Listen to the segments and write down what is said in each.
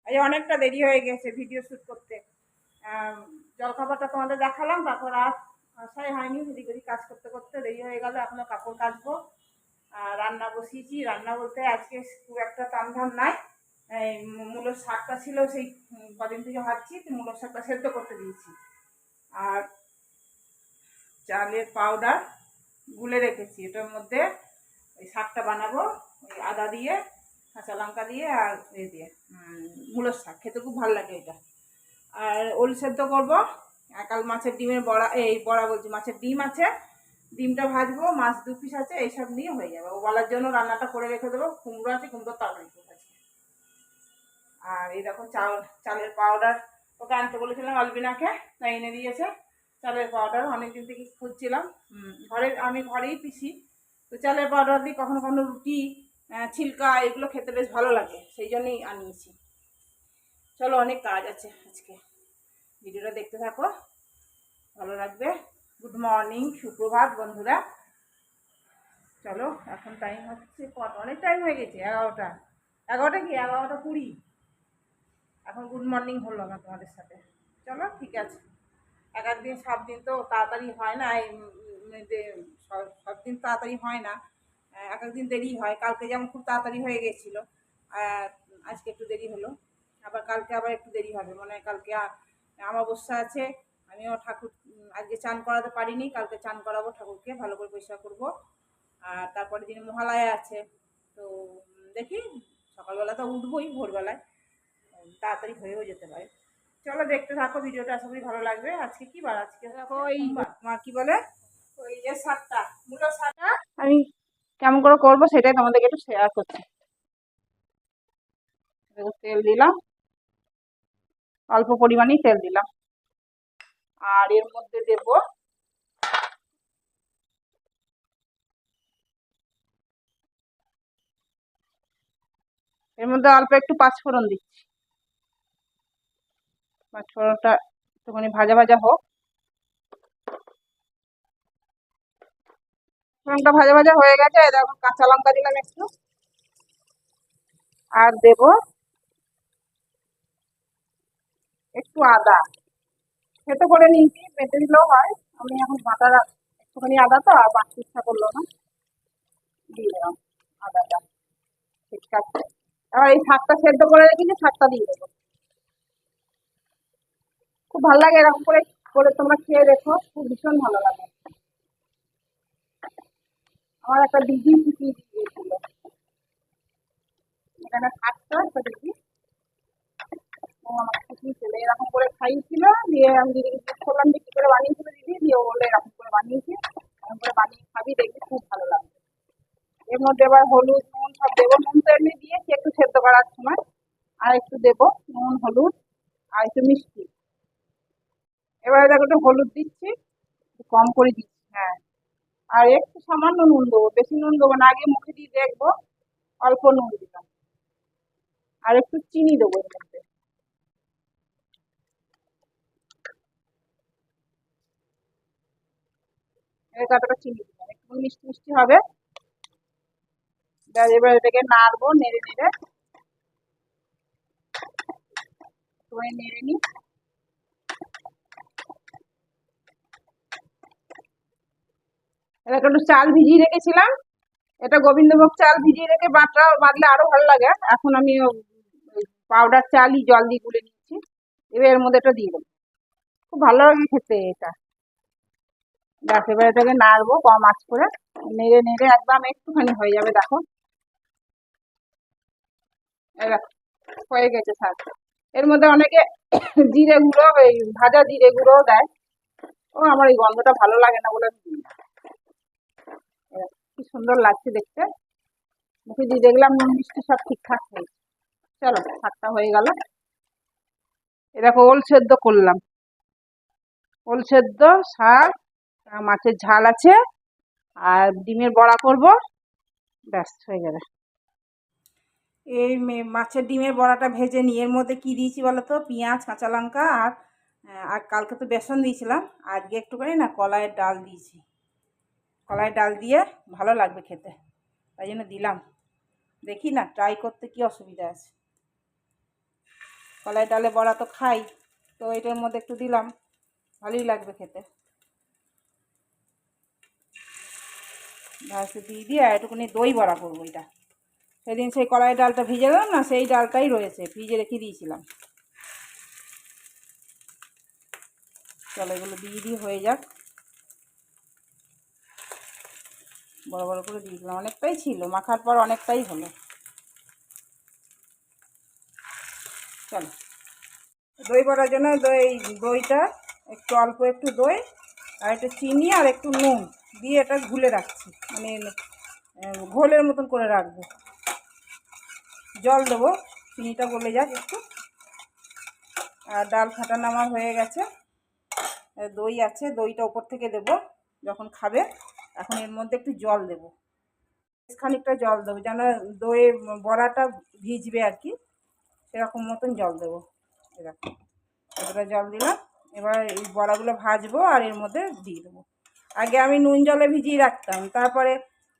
আজ অনেকটা দেরি হয়ে গেছে ভিডিও শ্যুট করতে। জলখাবারটা তোমাদের দেখালাম, তারপর আর আসাই হয়নি। এদিক ওদিক কাজ করতে করতে দেরি হয়ে গেল। এখনও কাপড় কাচবো, রান্না বসিয়েছি। রান্না বলতে আজকে খুব একটা তামঝাম নাই। এই মূলোর শাকটা ছিল, সেই কদিন থেকে ভাবছি, মূলোর শাকটা সেদ্ধ করতে দিয়েছি। আর চালের পাউডার গুলে রেখেছি, এটার মধ্যে ওই শাকটা বানাবো, ওই আদা দিয়ে, কাঁচা লঙ্কা দিয়ে আর দিয়ে মূলোর শাক খেতে খুব ভালো লাগে এটা। আর ওল সেদ্ধ করবো। কাল মাছের ডিমের বড়া, এই বড়া বলছি, মাছের ডিম আছে, ডিমটা ভাজবো, মাছ 2 পিস আছে, এইসব নিয়ে হয়ে যাবে। ও বলার জন্য রান্নাটা করে রেখে দেবো। কুমড়ো আছে, কুমড়োর তরকারি করবো আজকে। আর এই দেখো চালের পাউডার ওকে আনতে বলেছিলাম আলবিনাকে, তাই এনে দিয়েছে। চালের পাউডার অনেকদিন থেকে খুঁজছিলাম, আমি ঘরেই পিসি। তো চালের পাউডার দিয়ে কখনো কখনো রুটি, ছিলকা এগুলো খেতে বেশ ভালো লাগে, সেই জন্যই আনিয়েছি। চলো, অনেক কাজ আছে আজকে, ভিডিওটা দেখতে থাকো, ভালো লাগবে। গুড মর্নিং, সুপ্রভাত বন্ধুরা। চলো, এখন টাইম হচ্ছে কটা, অনেক টাইম হয়ে গেছে, 11টা। 11টা কি, 11টা 20। এখন গুড মর্নিং হলো না তোমাদের সাথে। চলো, ঠিক আছে। এক দিন সব দিন তো তাড়াতাড়ি হয় না, সব দিন তাড়াতাড়ি হয় না, এক দিন দেরি হয়। কালকে যেমন খুব তাড়াতাড়ি হয়ে গেছিলো, আজকে একটু দেরি হলো। আবার কালকে আবার একটু দেরি হবে, মানে কালকে অমাবস্যা আছে। আমিও ঠাকুর আজকে চান করাতে পারিনি, কালকে চান করাবো ঠাকুরকে, ভালো করে পরিষ্কার করবো। আর তারপরে দিন মহালয়া আছে। তো দেখি, সকালবেলা তো উঠবোই ভোরবেলায়, তাড়াতাড়ি হয়েও যেতে পারে। চলো, দেখতে থাকো ভিডিওটা, আশা করি ভালো লাগবে। আজকে কি বার, আজকে দেখো ওই তোমার কি বলে, ওই যে শাকটা, মূলো শাকটা আমি কেমন করে করবো সেটাই তোমাদেরকে একটু শেয়ার করছি। তেল দিলাম, অল্প পরিমাণেই তেল দিলাম। আর এর মধ্যে দেব অল্প একটু পাঁচফোড়ন দিচ্ছি। পাঁচফোড়নটা একটুখানি ভাজা ভাজা হোক। ফোড়নটা ভাজা ভাজা হয়ে গেছে, দেখো কাঁচা লঙ্কা দিলাম একটু, আর দেব একটু আদা। খেতে করে নিয়েছি, বেটে দিলেও হয়, আমি এখন বাটা একটুখানি আদা তো আর বাড়তে ইচ্ছা করলো না, দিয়ে দিলাম আদাটা। ঠিক আছে, এবার এই শাকটা সেদ্ধ করে রেখেছি, শাকটা দিয়ে দেবো। খুব ভালো লাগে এরকম করে করে তোমরা খেয়ে দেখো, খুব ভীষণ ভালো লাগে। আমার একটা দিদি শিখিয়ে দিয়েছিল, এখানে থাকতো একটা দিদি, ও আমাকে শিখিয়েছিল, এরকম করে খাইয়েছিল। দিয়ে আমি দিদিকে জিজ্ঞেস করলাম যে কি করে বানিয়েছিল দিদি, দিয়ে ও বললো এরকম করে বানিয়েছি, এরকম করে বানিয়ে খাবি, দেখবি খুব ভালো লাগবে। এর মধ্যে এবার হলুদ নুন সব দেবো, নুন তো এমনি দিয়েছি একটু সেদ্ধ করার সময়, আর একটু দেবো নুন হলুদ আর একটু মিষ্টি। এবারে দেখো একটু হলুদ দিচ্ছি, কম করে দিচ্ছি, হ্যাঁ। আর একটু সামান্য নুন দেবো, বেশি নুন দেবো না, আগে মুখে দিয়ে দেখবো। অল্প নুন দিলাম, আর একটু চিনি দেবো এর মধ্যে। কতটা চিনি দিলাম, একটু মিষ্টি মিষ্টি হবে। এবার এটাকে নাড়বো, নেড়ে নেড়ে একটুখানি নেড়ে নিই। একটু চাল ভিজিয়ে রেখেছিলাম, এটা গোবিন্দভোগ চাল ভিজিয়ে রেখে বাটলে আরো ভালো লাগে। এখন আমি পাউডার চালই জল দিয়ে গুলে নিচ্ছি, এবার এর মধ্যে এটা দিয়ে দেবো, খুব ভালো লাগে খেতে এটা। ব্যাস, এবার এটাকে নাড়বো কম আঁচ করে, নেড়ে নেড়ে একদম একটুখানি হয়ে যাবে। দেখো হয়ে গেছে শাক। এর মধ্যে অনেকে জিরে গুঁড়ো, এই ভাজা জিরে গুঁড়োও দেয়, ও আমার এই গন্ধটা ভালো লাগে না বলে আমি দিই না। কি সুন্দর লাগছে দেখতে, মুখে দিয়ে দেখলাম নুন মিষ্টি সব ঠিকঠাক হয়েছে। চলো, শাকটা হয়ে গেল। এ দেখো ওল সেদ্ধ করলাম, ওল সেদ্ধ, শাক, মাছের ঝাল আছে, আর ডিমের বড়া করব, ব্যাস হয়ে যাবে। এই মাছের ডিমের বড়াটা ভেজে নিয়ে এর মধ্যে কি দিয়েছি বলো তো, পেঁয়াজ, কাঁচা লঙ্কা, আর কালকে তো বেসন দিয়েছিলাম, আজকে একটুখানি না কলাইয়ের ডাল দিয়েছি। কলাইয়ের ডাল দিয়ে ভালো লাগবে খেতে, তাই জন্য দিলাম। দেখি না ট্রাই করতে কি অসুবিধা আছে। কলাই ডালে বড়া তো খাই, তো এটার মধ্যে একটু দিলাম, ভালোই লাগবে খেতে। একটু দিয়ে আর একটুখানি দই বড়া করবো। এটা সেদিন সেই কলাই ডালটা ভিজে দিলাম না, সেই ডালটাই রয়েছে, ভিজে রেখে দিয়েছিলাম। চলো এগুলো দিয়ে হয়ে যাক। বড় বড় করে দিয়ে দিলাম, অনেকটাই ছিল, মাখার পর অনেকটাই হলো। চলো দই বড়ার জন্য দইটা একটু অল্প একটু দই আর একটু চিনি আর একটু নুন দিয়ে এটা ঘুলে রাখছি, মানে ঘোলের মতন করে রাখবো। জল দেবো, চিনিটা গলে যাক একটু। আর ডাল ফাটানো আমার হয়ে গেছে, দই আছে, দইটা ওপর থেকে দেবো যখন খাবে। এখন এর মধ্যে একটু জল দেবো, খানিকটা জল দেবো যেন দই বড়াটা ভিজবে আর কি, সেরকম মতন জল দেবো। এরকম এতটা জল দিলাম। এবার এই বড়াগুলো ভাজবো আর এর মধ্যে দিয়ে দেবো। আগে আমি নুন জলে ভিজিয়ে রাখতাম, তারপরে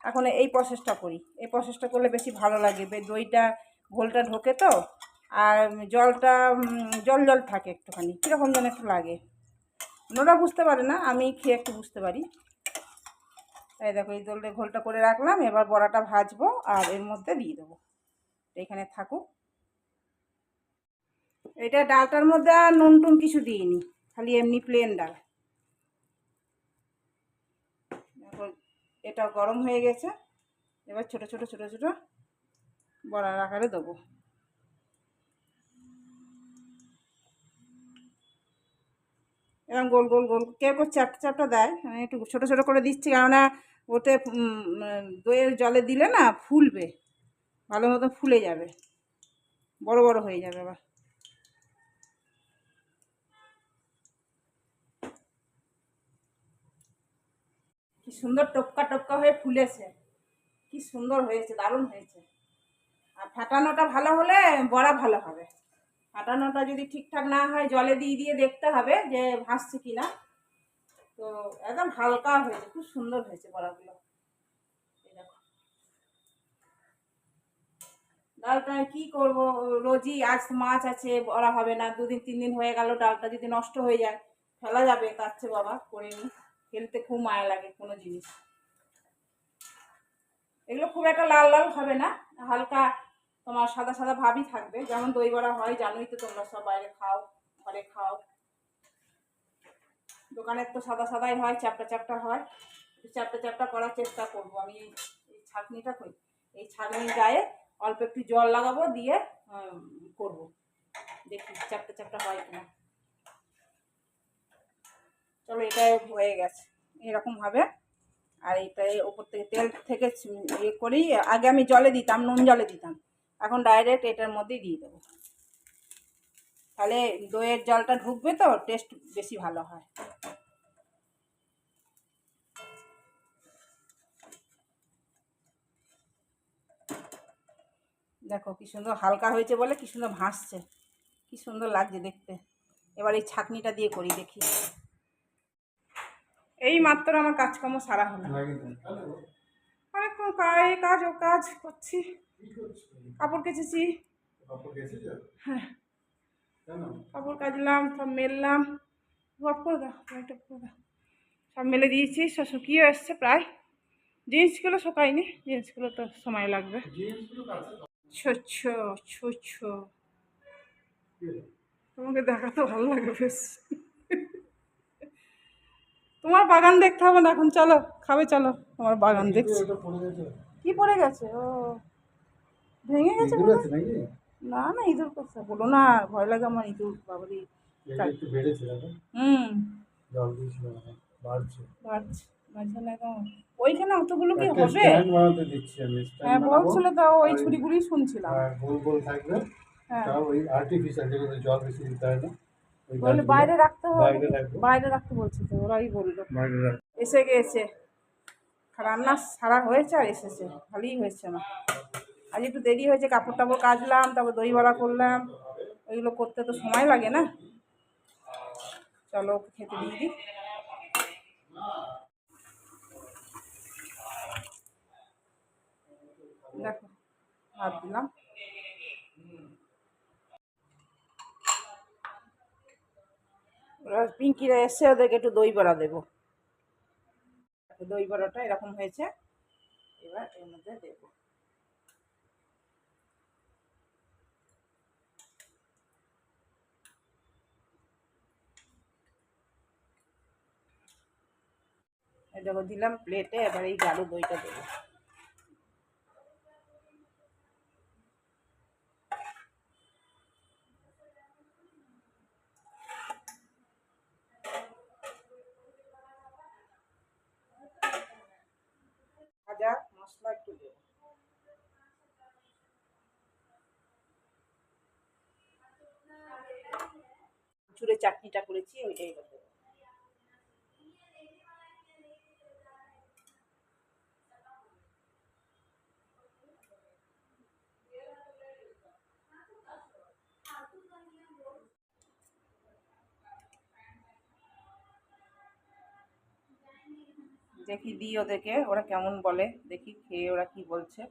এখন এই প্রসেসটা করি। এই প্রসেসটা করলে বেশি ভালো লাগে, দইটা ঘোলটা ঢোকে তো, আর জলটা জল জল থাকে, একটুখানি কীরকম যেন একটু লাগে। ওনারা বুঝতে পারে না, আমি খেয়ে একটু বুঝতে পারি। তাই দেখো এই ঘোলটা করে রাখলাম। এবার বড়াটা ভাজবো আর এর মধ্যে দিয়ে দেবো, এখানে থাকুক। এটা ডালটার মধ্যে আর নুন টুন কিছু দিইনি, খালি এমনি প্লেন ডাল। এটা গরম হয়ে গেছে, এবার ছোট ছোট ছোট ছোট বড়ার আকারে দেবো। এরকম গোল গোল গোল, কেউ চ্যাপটা চ্যাপটা দেয়, আমি একটু ছোটো ছোটো করে দিচ্ছি, কেননা ওতে দইয়ের জলে দিলে না ফুলবে, ভালো মতো ফুলে যাবে, বড় বড় হয়ে যাবে। আবার কি সুন্দর টপকা টপকা হয়ে ফুলেছে, কি সুন্দর হয়েছে, দারুণ হয়েছে। আর ফাটানোটা ভালো হলে বড়া ভালো হবে। ফাটানোটা যদি ঠিকঠাক না হয় জলে দিয়ে দেখতে হবে যে ভাসছে কিনা। তো একদম হালকা হয়েছে, খুব সুন্দর হয়েছে বড়াগুলো। ডালটা কি করব, রোজই আজ মাছ আছে, বড়া হবে না, 2 দিন 3 দিন হয়ে গেল, ডালটা যদি নষ্ট হয়ে যায় ফেলা যাবে, তার চেয়ে বাবা করে নিই। ফেলতে খুব মায়া লাগে কোনো জিনিস। এগুলো খুব একটা লাল লাল হবে না, হালকা তোমার সাদা সাদা ভাবই থাকবে, যেমন দই বড়া হয়, জানোই তো তোমরা সব, বাইরে খাও ঘরে খাও। দোকানের তো সাদা সাদাই হয়, চ্যাপটা চ্যাপটা হয়, চ্যাপটা চ্যাপটা করার চেষ্টা করব আমি। এই ছাঁকনিটা করি, এই ছাঁকনির গায়ে অল্প একটু জল লাগাবো, দিয়ে করব, দেখি চ্যাপটা চ্যাপটা হয় কিনা। চলো এটাই হয়ে গেছে এরকম ভাবে। আর এইটাই ওপর থেকে তেল থেকে ইয়ে করি, আগে আমি জলে দিতাম, নুন জলে দিতাম, এখন ডাইরেক্ট এটার মধ্যেই দিয়ে দেবো, তাহলে দইয়ের জলটা ঢুকবে তো টেস্ট বেশি ভালো হয়। দেখো কি সুন্দর হালকা হয়েছে বলে কি সুন্দর ভাসছে, কি সুন্দর লাগছে দেখতে। এবার এই ছাঁকনিটা দিয়ে করি, দেখি। এই মাত্র আমার কাজকর্ম সারা হলো, অনেকক্ষণ কাজ ও কাজ করছি, কাপড় কেচেছি। হ্যাঁ কাপড় কাচলাম, সব মেললাম, ঘট করে দাও, সব মেলে দিয়েছি, সব শুকিয়ে এসছে প্রায়। জিন্সগুলো শুকায়নি, জিন্সগুলো তো সময় লাগবে। ছোচ্ছ ছোচ্ছ, তোমাকে দেখাতে ভালো লাগে বেশ। তোমার বাগান দেখতে হবে না এখন, চলো খাবে, চলো তোমার বাগান দেখছি। কি পড়ে গেছে? ও ভেঙে গেছে না না, ইঁদুর কথা বলো না, ভয় লাগে আমার ইঁদুর, বাবারি। বাড়ছে মাঝে না, ওইখানে অতগুলো কি হবে? হ্যাঁ বলছিল তো, ওই ছুরিগুলি শুনছিলাম। হ্যাঁ বলে বাইরে রাখতে হবে, বাইরে রাখতে বলছে তো, ওরাই বললো। এসে গেছে, রান্না সারা হয়েছে আর এসেছে, ভালোই হয়েছে না। আজ একটু দেরি হয়েছে, কাপড় টাপড় কাচলাম, তারপর দই বড়া করলাম, ওইগুলো করতে তো সময় লাগে না। চলো খেতে দিয়ে দিই। দেখো ভাত দিলাম, ওরা পিঙ্কিরা এসছে, ওদেরকে একটু দই বড়া দেবো। দই বড়াটা এরকম হয়েছে, এবার এর মধ্যে দেবো। এটাকে দিলাম প্লেটে, এবার এই গাঢ় দইটা দেবো। ভাজা মশলা একটু দেবো। চুড়ে চাটনিটা করেছি, ওইটাই দেবো। দেখি দিই ওদেরকে, ওরা কেমন বলে, দেখি খেয়ে ওরা কি বলছে।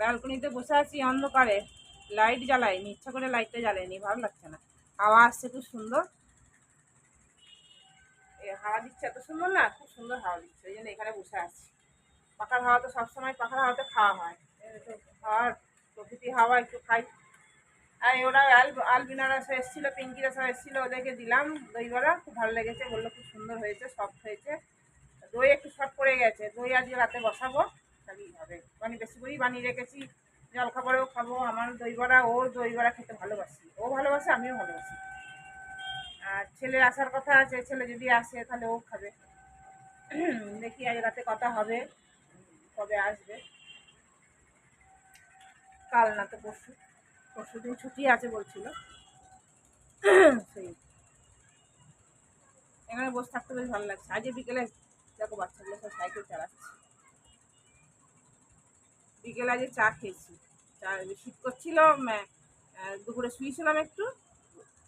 ব্যালকনিতে বসে আছি অন্ধকারে, লাইট জ্বালাইনি, ইচ্ছা করে লাইটটা জ্বালাইনি, ভালো লাগছে না। হাওয়া আসছে খুব সুন্দর, হাওয়া দিচ্ছে এত সুন্দর, না খুব সুন্দর হাওয়া দিচ্ছে, ওই জন্য এখানে বসে আছি। পাখার হাওয়া তো সবসময় পাখার হাওয়াতে খাওয়া হয়, হাওয়ার প্রকৃতি হাওয়া একটু খাই। আর ওরা আলবিনারা সব এসেছিলো, পিঙ্কিরা সব এসেছিলো, ওদেরকে দিলাম দই বড়া, খুব ভালো লেগেছে, বললো খুব সুন্দর হয়েছে, সফট হয়েছে। দই একটু শর্ট পড়ে গেছে, দই আজকে রাতে বসাবো, তাহলেই হবে। মানে বেশি করেই বানিয়ে রেখেছি, জলখাবারেও খাবো। আমার দই বড়া, ওর দই বড়া খেতে ভালোবাসি, ও ভালোবাসে, আমিও ভালোবাসি। আর ছেলের আসার কথা আছে, ছেলে যদি আসে তাহলে ও খাবে। দেখি আজ রাতে কথা হবে, কবে আসবে। কাল না তো পরশু, পরশু দিন ছুটি আছে বলছিল। সেই এখানে বসে থাকতে বেশ ভালো লাগছে। আজকে বিকেলে দেখো বাচ্চাগুলো সব সাইকেল চালাচ্ছে। বিকেলে আজকে চা খেয়েছি, চা শীত করছিল, দুপুরে শুয়েছিলাম একটু,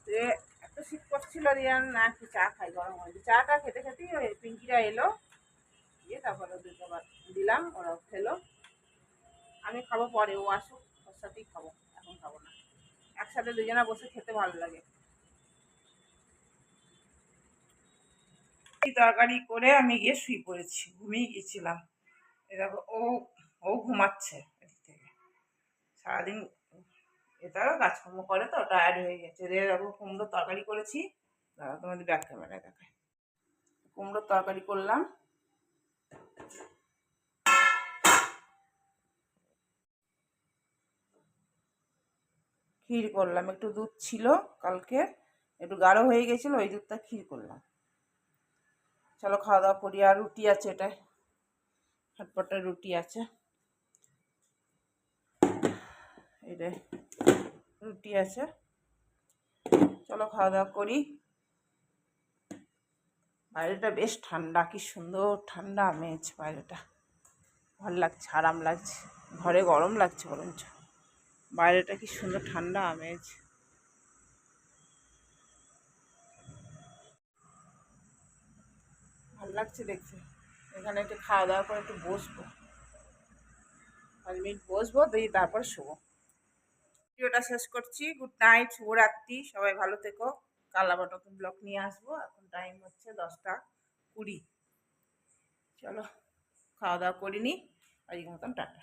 যে এত শীত করছিল দিয়ে না একটু চা খাই, গরম হয়েছে। চাটা খেতে খেতেই ওই পিঙ্কিরা এলো, দিয়ে তারপরে ওদেরকে আবার দিলাম, ওরাও খেলো। আমি খাবো পরে, ও আসুক, ওর সাথেই খাবো, এখন খাবো না। একসাথে দুজনা বসে খেতে ভালো লাগে। তরকারি করে আমি গিয়ে শুয়ে পড়েছি, ঘুমিয়ে গেছিলাম। এরকম ও ও ঘুমাচ্ছে এদিক থেকে, সারাদিন এটাও কাজকর্ম করে তো, টায়ার্ড হয়ে গেছে। এরকম কুমড়োর তরকারি করেছি, তোমাদের ব্যাক ক্যামেরায় দেখায়। কুমড়োর তরকারি করলাম, ক্ষীর করলাম, একটু দুধ ছিল কালকে, একটু গাঢ় হয়ে গেছিলো, ওই দুধটা ক্ষীর করলাম। চলো খাওয়া দাওয়া করি। আর রুটি আছে, এটাই হাটপটা রুটি আছে, এটাই রুটি আছে, চলো খাওয়া দাওয়া করি। বাইরেটা বেশ ঠান্ডা, কি সুন্দর ঠান্ডা আমেজ, বাইরেটা ভালো লাগছে, আরাম লাগছে। ঘরে গরম লাগছে বরঞ্চ, বাইরেটা কি সুন্দর ঠান্ডা আমেজ। ভালো লাগছে দেখতে। এখানে একটু খাওয়া দাওয়া করে একটু বসবো, 5 মিনিট বসবো, দিয়ে তারপর শোবো। ভিডিওটা শেষ করছি। গুড নাইট, শুভরাত্রি, সবাই ভালো থেকো। কাল আবার নতুন ব্লগ নিয়ে আসবো। এখন টাইম হচ্ছে 10টা 20। চলো খাওয়া দাওয়া করিনি, আজকের মতন টাটা।